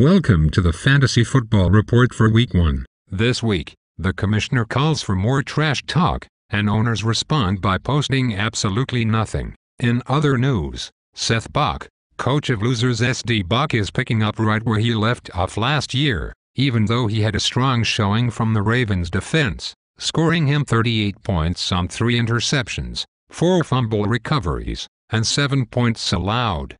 Welcome to the Fantasy Football Report for Week 1. This week, the commissioner calls for more trash talk, and owners respond by posting absolutely nothing. In other news, Seth Bach, coach of losers SD Bach, is picking up right where he left off last year, even though he had a strong showing from the Ravens defense, scoring him 38 points on 3 interceptions, 4 fumble recoveries, and 7 points allowed.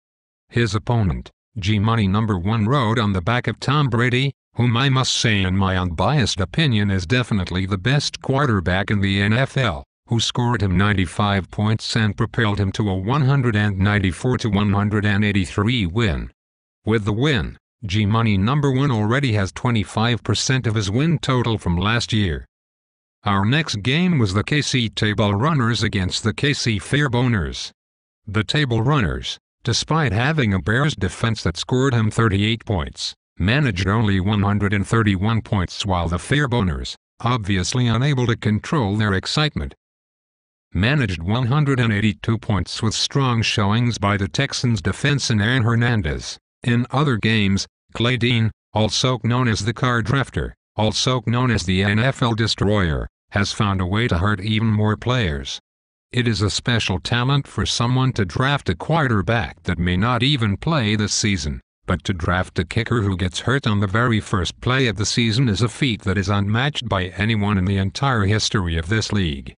His opponent, G-Money #1, rode on the back of Tom Brady, whom I must say in my unbiased opinion is definitely the best quarterback in the NFL, who scored him 95 points and propelled him to a 194-183 win. With the win, G-Money #1 already has 25% of his win total from last year. Our next game was the KC Table Runners against the KC Fairboners. The Table Runners, despite having a Bears defense that scored him 38 points, managed only 131 points, while the Fairboners, obviously unable to control their excitement, managed 182 points with strong showings by the Texans defense and Aaron Hernandez. In other games, Clay Dean, also known as the Card Drafter, also known as the NFL Destroyer, has found a way to hurt even more players. It is a special talent for someone to draft a quarterback that may not even play this season, but to draft a kicker who gets hurt on the very first play of the season is a feat that is unmatched by anyone in the entire history of this league.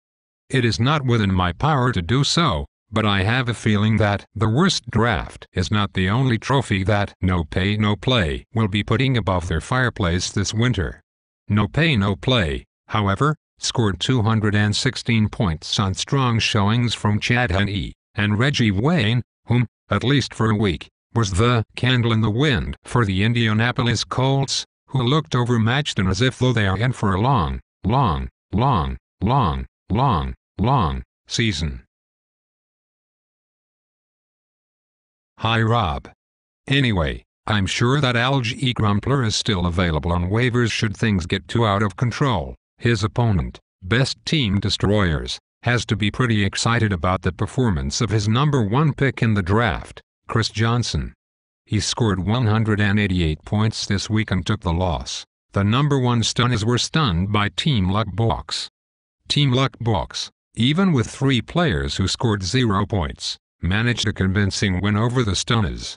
It is not within my power to do so, but I have a feeling that the worst draft is not the only trophy that No Pay No Play will be putting above their fireplace this winter. No Pay No Play, however, scored 216 points on strong showings from Chad Henne and Reggie Wayne, whom, at least for a week, was the candle in the wind for the Indianapolis Colts, who looked overmatched and as if though they are in for a long season. Hi Rob. Anyway, I'm sure that Alge Crumpler is still available on waivers should things get too out of control. His opponent, Best Team Destroyers, has to be pretty excited about the performance of his #1 pick in the draft, Chris Johnson. He scored 188 points this week and took the loss. The #1 stunners were stunned by Team Luckbox. Team Luckbox, even with 3 players who scored 0 points, managed a convincing win over the stunners.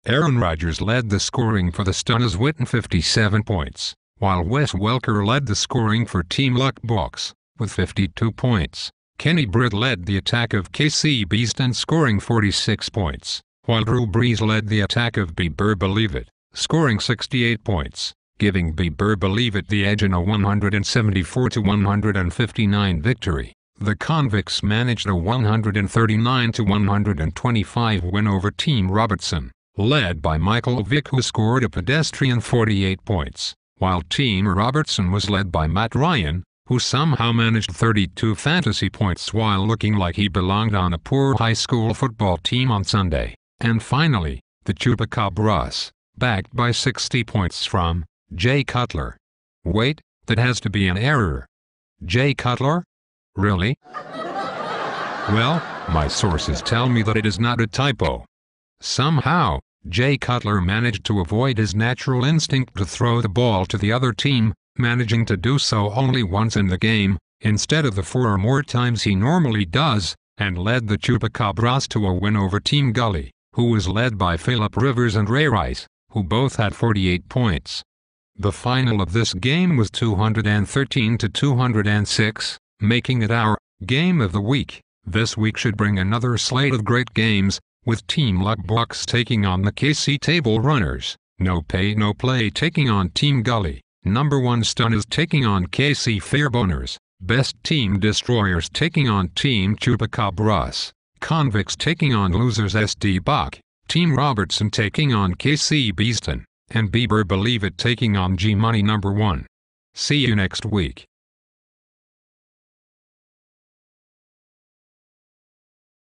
Aaron Rodgers led the scoring for the stunners with 57 points. While Wes Welker led the scoring for Team Luckbox, with 52 points. Kenny Britt led the attack of KC Beaston, scoring 46 points, while Drew Brees led the attack of Bieber Believe It, scoring 68 points, giving Bieber Believe It the edge in a 174-159 victory. The Convicts managed a 139-125 win over Team Robertson, led by Michael Vick, who scored a pedestrian 48 points. While Team Robertson was led by Matt Ryan, who somehow managed 32 fantasy points while looking like he belonged on a poor high school football team on Sunday. And finally, the Chupacabras, backed by 60 points from Jay Cutler. Wait, that has to be an error. Jay Cutler? Really? Well, my sources tell me that it is not a typo. Somehow, Jay Cutler managed to avoid his natural instinct to throw the ball to the other team, managing to do so only once in the game, instead of the 4 or more times he normally does, and led the Chupacabras to a win over Team Gully, who was led by Phillip Rivers and Ray Rice, who both had 48 points. The final of this game was 213-206, making it our game of the week. This week should bring another slate of great games, with Team Luckbox taking on the KC Table Runners, No Pay No Play taking on Team Gully, #1 Stunners taking on KC Fairboners, Best Team Destroyers taking on Team Chupacabras, Convicts taking on Losers SD Bach, Team Robertson taking on KC Beaston, and Bieber Believe It taking on G-Money #1. See you next week.